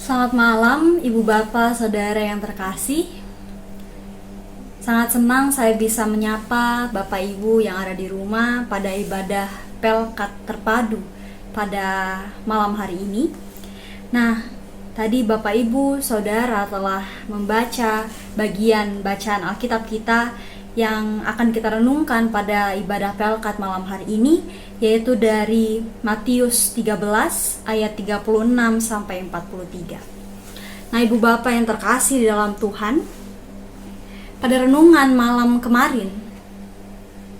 Selamat malam, Ibu Bapak, Saudara yang terkasih. Sangat senang saya bisa menyapa Bapak Ibu yang ada di rumah pada ibadah Pelkat terpadu pada malam hari ini. Nah, tadi Bapak Ibu, Saudara telah membaca bagian bacaan Alkitab kita yang akan kita renungkan pada ibadah Pelkat malam hari ini, yaitu dari Matius 13 ayat 36 sampai 43. Nah, Ibu Bapak yang terkasih di dalam Tuhan, pada renungan malam kemarin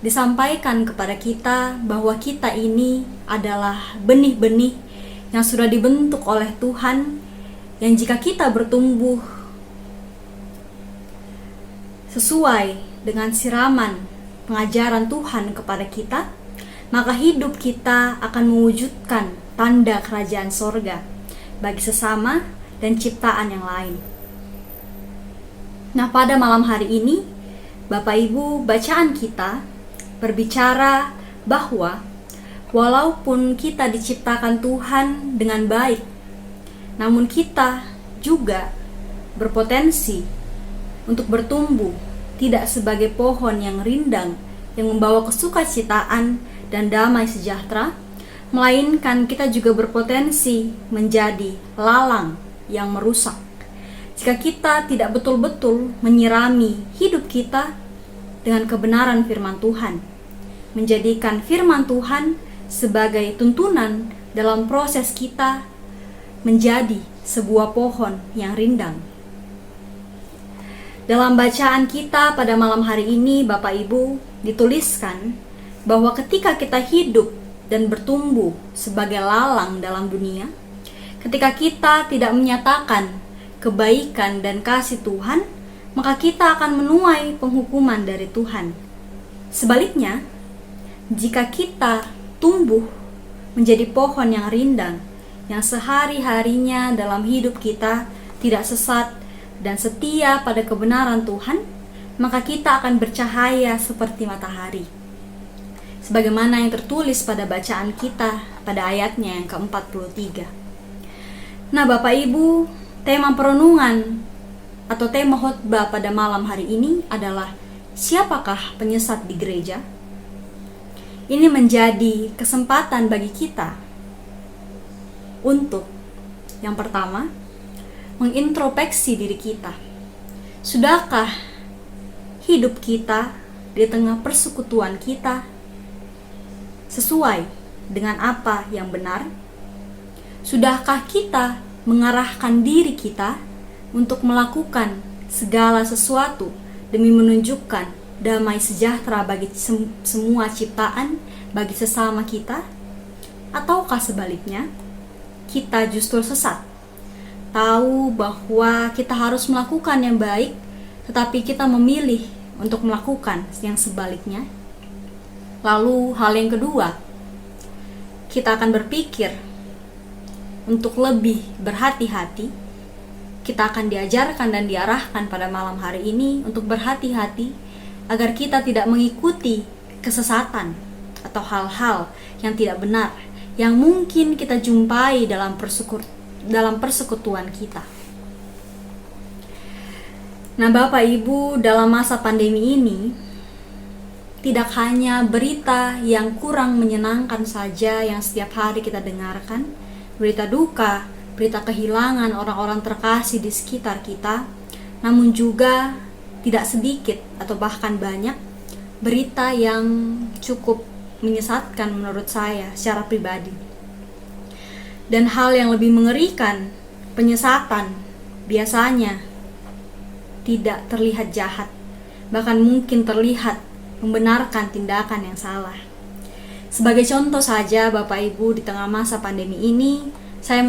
disampaikan kepada kita bahwa kita ini adalah benih-benih yang sudah dibentuk oleh Tuhan, yang jika kita bertumbuh sesuai dengan siraman pengajaran Tuhan kepada kita, maka hidup kita akan mewujudkan tanda kerajaan sorga bagi sesama dan ciptaan yang lain. Nah, pada malam hari ini, Bapak Ibu, bacaan kita berbicara bahwa walaupun kita diciptakan Tuhan dengan baik, namun kita juga berpotensi untuk bertumbuh tidak sebagai pohon yang rindang yang membawa kesukacitaan dan damai sejahtera, melainkan kita juga berpotensi menjadi lalang yang merusak jika kita tidak betul-betul menyirami hidup kita dengan kebenaran firman Tuhan, menjadikan firman Tuhan sebagai tuntunan dalam proses kita menjadi sebuah pohon yang rindang. Dalam bacaan kita pada malam hari ini, Bapak Ibu, dituliskan bahwa ketika kita hidup dan bertumbuh sebagai lalang dalam dunia, ketika kita tidak menyatakan kebaikan dan kasih Tuhan, maka kita akan menuai penghukuman dari Tuhan. Sebaliknya, jika kita tumbuh menjadi pohon yang rindang, yang sehari-harinya dalam hidup kita tidak sesat dan setia pada kebenaran Tuhan, maka kita akan bercahaya seperti matahari, sebagaimana yang tertulis pada bacaan kita pada ayatnya yang ke-43. Nah, Bapak Ibu, tema perenungan atau tema khotbah pada malam hari ini adalah siapakah penyesat di gereja? Ini menjadi kesempatan bagi kita untuk yang pertama, mengintrospeksi diri kita. Sudahkah hidup kita di tengah persekutuan kita sesuai dengan apa yang benar? Sudahkah kita mengarahkan diri kita untuk melakukan segala sesuatu demi menunjukkan damai sejahtera bagi semua ciptaan, bagi sesama kita? Ataukah sebaliknya, kita justru sesat, tahu bahwa kita harus melakukan yang baik, tetapi kita memilih untuk melakukan yang sebaliknya? Lalu hal yang kedua, kita akan berpikir untuk lebih berhati-hati. Kita akan diajarkan dan diarahkan pada malam hari ini untuk berhati-hati agar kita tidak mengikuti kesesatan atau hal-hal yang tidak benar yang mungkin kita jumpai dalam persekutuan kita. Nah, Bapak Ibu, dalam masa pandemi ini tidak hanya berita yang kurang menyenangkan saja yang setiap hari kita dengarkan, berita duka, berita kehilangan orang-orang terkasih di sekitar kita, namun juga tidak sedikit atau bahkan banyak berita yang cukup menyesatkan menurut saya secara pribadi. Dan hal yang lebih mengerikan, penyesatan biasanya tidak terlihat jahat, bahkan mungkin terlihat membenarkan tindakan yang salah. Sebagai contoh saja, Bapak Ibu, di tengah masa pandemi ini, saya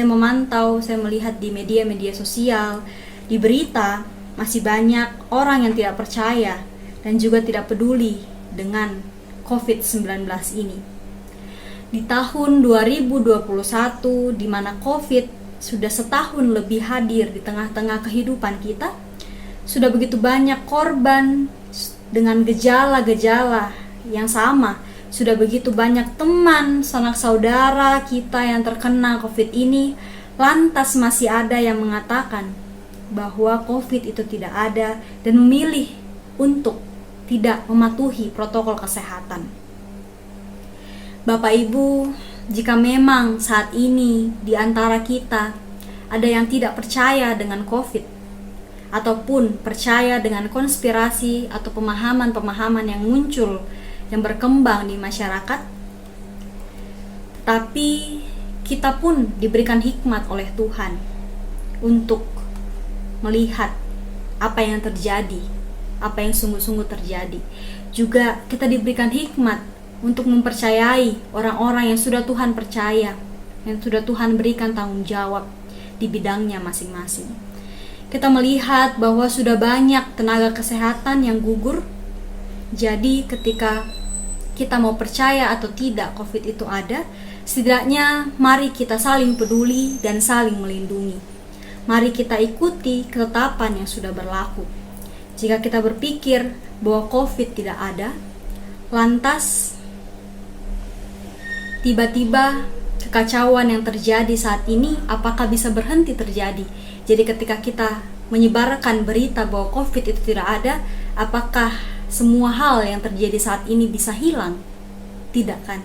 memantau, saya melihat di media-media sosial, di berita, masih banyak orang yang tidak percaya dan juga tidak peduli dengan COVID-19 ini. Di tahun 2021, di mana COVID sudah setahun lebih hadir di tengah-tengah kehidupan kita, sudah begitu banyak korban dengan gejala-gejala yang sama. Sudah begitu banyak teman, sanak saudara kita yang terkena COVID ini, lantas masih ada yang mengatakan bahwa COVID itu tidak ada dan memilih untuk tidak mematuhi protokol kesehatan. Bapak Ibu, jika memang saat ini di antara kita ada yang tidak percaya dengan COVID, ataupun percaya dengan konspirasi atau pemahaman-pemahaman yang muncul, yang berkembang di masyarakat, tapi kita pun diberikan hikmat oleh Tuhan untuk melihat apa yang terjadi, apa yang sungguh-sungguh terjadi. Juga kita diberikan hikmat untuk mempercayai orang-orang yang sudah Tuhan percaya, yang sudah Tuhan berikan tanggung jawab di bidangnya masing-masing. Kita melihat bahwa sudah banyak tenaga kesehatan yang gugur. Jadi ketika kita mau percaya atau tidak COVID itu ada, setidaknya mari kita saling peduli dan saling melindungi. Mari kita ikuti ketetapan yang sudah berlaku. Jika kita berpikir bahwa COVID tidak ada, lantas tiba-tiba kekacauan yang terjadi saat ini apakah bisa berhenti terjadi? Jadi ketika kita menyebarkan berita bahwa COVID itu tidak ada, apakah semua hal yang terjadi saat ini bisa hilang? Tidak kan?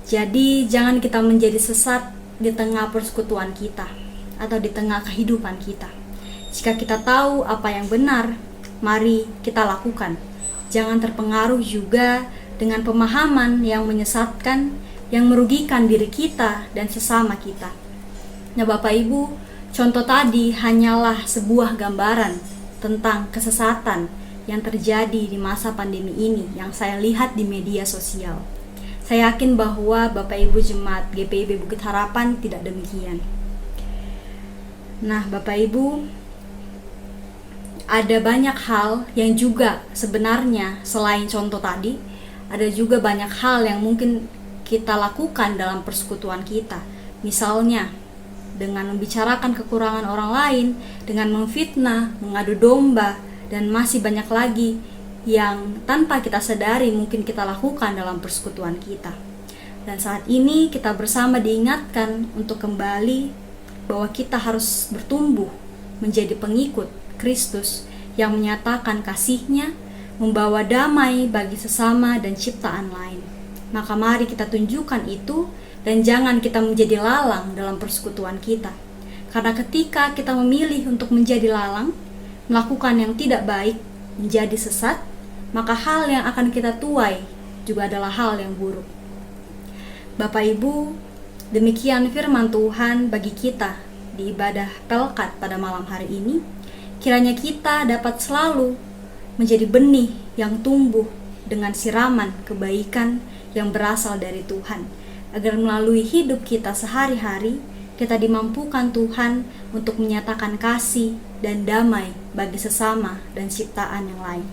Jadi jangan kita menjadi sesat di tengah persekutuan kita atau di tengah kehidupan kita. Jika kita tahu apa yang benar, mari kita lakukan. Jangan terpengaruh juga dengan pemahaman yang menyesatkan, yang merugikan diri kita dan sesama kita. Nah Bapak Ibu, contoh tadi hanyalah sebuah gambaran tentang kesesatan yang terjadi di masa pandemi ini yang saya lihat di media sosial. Saya yakin bahwa Bapak Ibu Jemaat GPIB Bukit Harapan tidak demikian. Nah Bapak Ibu, ada banyak hal yang juga sebenarnya selain contoh tadi, ada juga banyak hal yang mungkin kita lakukan dalam persekutuan kita. Misalnya dengan membicarakan kekurangan orang lain, dengan memfitnah, mengadu domba, dan masih banyak lagi yang tanpa kita sadari mungkin kita lakukan dalam persekutuan kita. Dan saat ini kita bersama diingatkan untuk kembali bahwa kita harus bertumbuh menjadi pengikut Kristus yang menyatakan kasih-Nya, membawa damai bagi sesama dan ciptaan lain. Maka mari kita tunjukkan itu dan jangan kita menjadi lalang dalam persekutuan kita. Karena ketika kita memilih untuk menjadi lalang, melakukan yang tidak baik, menjadi sesat, maka hal yang akan kita tuai juga adalah hal yang buruk. Bapak Ibu, demikian firman Tuhan bagi kita di ibadah Pelkat pada malam hari ini. Kiranya kita dapat selalu menjadi benih yang tumbuh dengan siraman kebaikan yang berasal dari Tuhan, agar melalui hidup kita sehari-hari kita dimampukan Tuhan untuk menyatakan kasih dan damai bagi sesama dan ciptaan yang lain.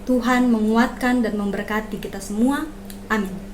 Tuhan menguatkan dan memberkati kita semua. Amin.